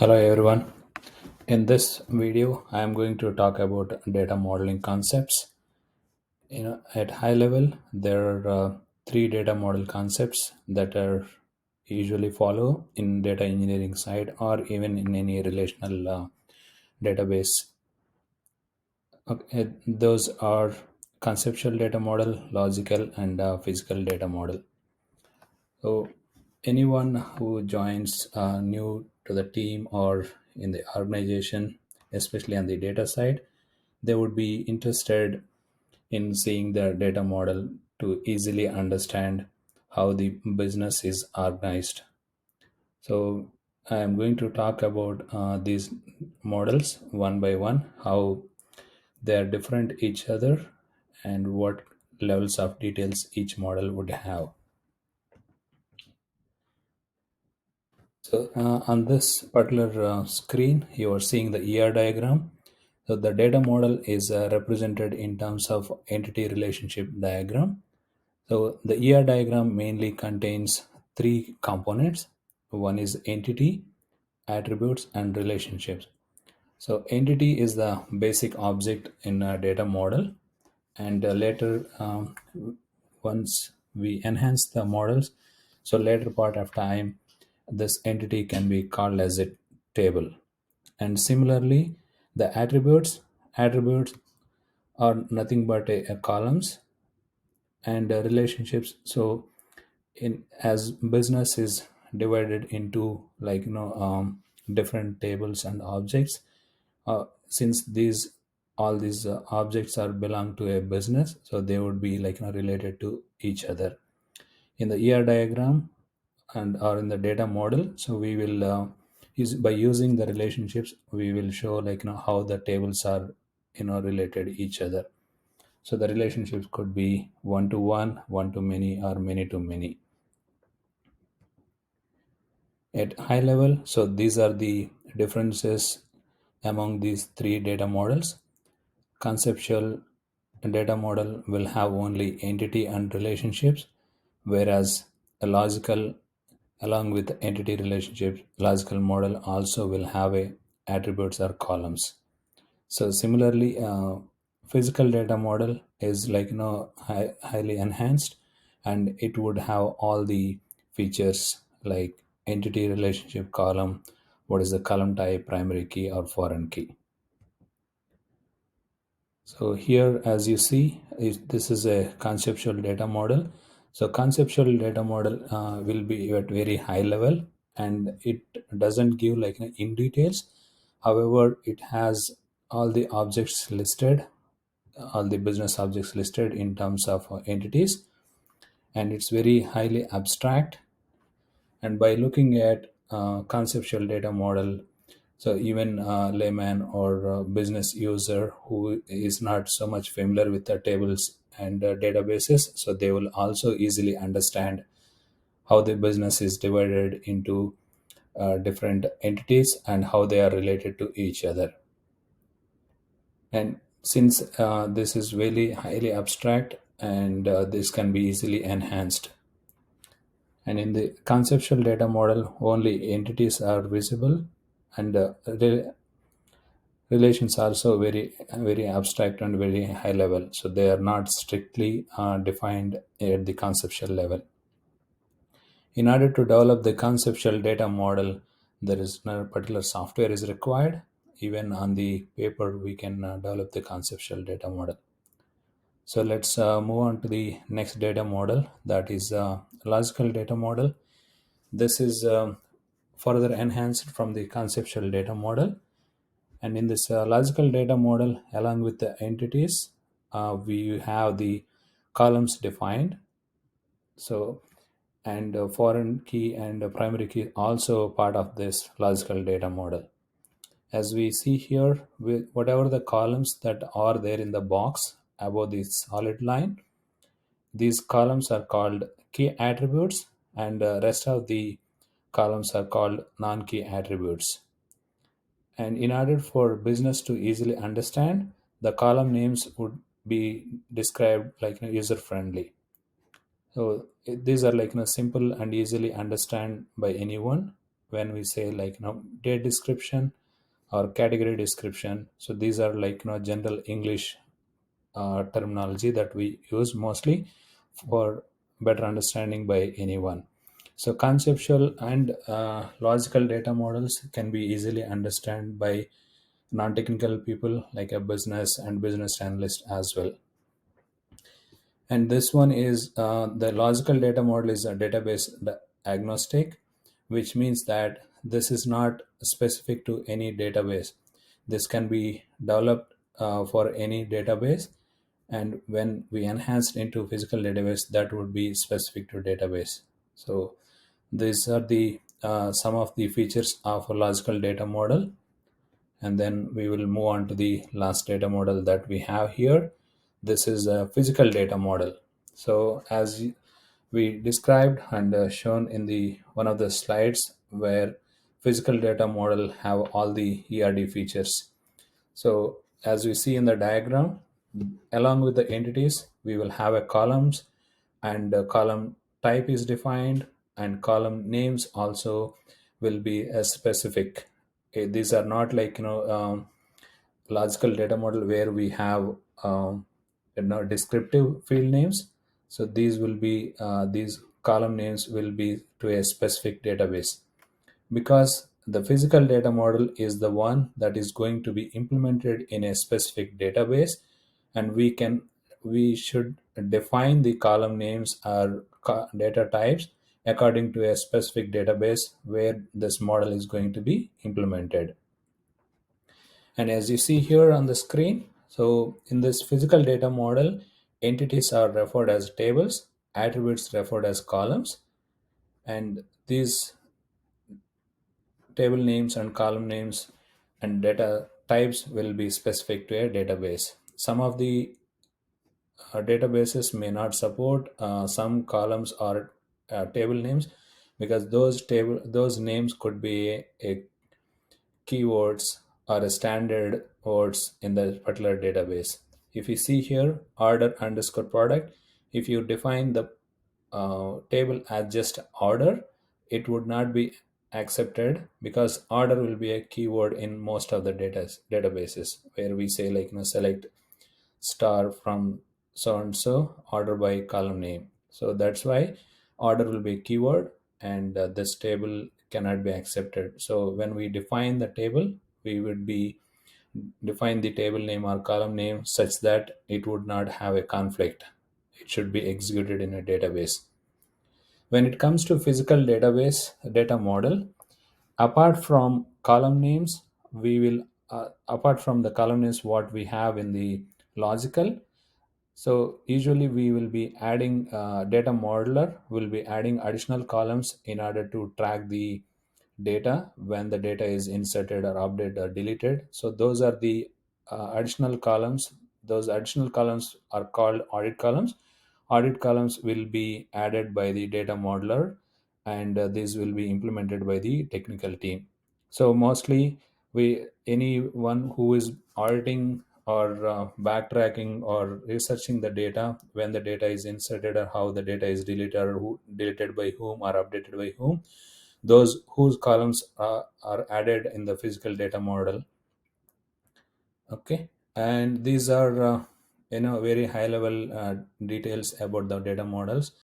Hello everyone. In this video, I am going to talk about data modeling concepts. At high level, there are three data model concepts that are usually follow in data engineering side or even in any relational database. Okay, those are conceptual data model, logical, and physical data model. So anyone who joins new to the team or in the organization, especially on the data side, they would be interested in seeing the data model to easily understand how the business is organized. So I am going to talk about these models one by one, how they are different each other, and what levels of details each model would have. So on this particular screen, you are seeing the ER diagram. So the data model is represented in terms of entity relationship diagram. So the ER diagram mainly contains three components. One is entity, attributes, and relationships. So entity is the basic object in a data model, and later once we enhance the models, so later part of time, this entity can be called as a table. And similarly, the attributes are nothing but a columns and relationships. So in as business is divided into different tables and objects, since these all these objects are belong to a business, so they would be related to each other in the ER diagram and or in the data model. So we will use by using the relationships, we will show how the tables are related each other. So the relationships could be one to one to many, or many to many. At high level, so these are the differences among these three data models. Conceptual data model will have only entity and relationships, whereas a logical, along with entity relationships, logical model also will have a attributes or columns. So similarly, physical data model is highly enhanced, and it would have all the features like entity relationship column, what is the column type, primary key or foreign key. So here, as you see, this is a conceptual data model. So conceptual data model will be at very high level, and it doesn't give in details. However, it has all the objects listed, all the business objects listed in terms of entities, and it's very highly abstract. And by looking at conceptual data model, so even layman or business user who is not so much familiar with the tables and databases, so they will also easily understand how the business is divided into different entities and how they are related to each other. And since this is really highly abstract, and this can be easily enhanced. And in the conceptual data model, only entities are visible, and relations are also very abstract and very high level. So they are not strictly defined at the conceptual level. In order to develop the conceptual data model, there is no particular software is required. Even on the paper, we can develop the conceptual data model. So let's move on to the next data model, that is logical data model. This is further enhanced from the conceptual data model. And in this logical data model, along with the entities, we have the columns defined. So, and foreign key and primary key also part of this logical data model. As we see here, with whatever the columns that are there in the box above this solid line, these columns are called key attributes, and rest of the columns are called non-key attributes. And in order for business to easily understand, the column names would be described user friendly. So these are simple and easily understand by anyone. when we say like date description or category description. So these are like general English terminology that we use mostly for better understanding by anyone. So conceptual and logical data models can be easily understood by non-technical people like a business and business analyst as well. And this one is the logical data model is a database agnostic, which means that this is not specific to any database. This can be developed for any database, and when we enhanced into physical database, that would be specific to database. So these are the some of the features of a logical data model. And then we will move on to the last data model that we have here. This is a physical data model. So as we described and shown in the one of the slides, where physical data model have all the ERD features. So as we see in the diagram, along with the entities, we will have a columns, and column type is defined, and column names also will be specific. These are not like logical data model where we have descriptive field names. So these will be these column names will be to a specific database, because the physical data model is the one that is going to be implemented in a specific database, and we should define the column names or data types according to a specific database where this model is going to be implemented. And as you see here on the screen, so in this physical data model, entities are referred as tables, attributes referred as columns, and these table names and column names and data types will be specific to a database. Some of the databases may not support some columns or table names, because those names could be a keywords or a standard words in the particular database. If you see here, order underscore product, if you define the table as just order, it would not be accepted, because order will be a keyword in most of the databases, where we say like select star from so and so, order by column name. So that's why order will be a keyword, and this table cannot be accepted. So when we define the table, we would be define the table name or column name such that it would not have a conflict. It should be executed in a database. When it comes to physical database data model, apart from column names, we will apart from the column names what we have in the logical, so usually we will be adding data modeler will be adding additional columns in order to track the data when the data is inserted or updated or deleted. So those are the additional columns. Those additional columns are called audit columns. Audit columns will be added by the data modeler, and these will be implemented by the technical team. So mostly we anyone who is auditing or backtracking or researching the data when the data is inserted, or how the data is deleted, or who deleted by whom or updated by whom, those whose columns are added in the physical data model. Okay, and these are very high level details about the data models.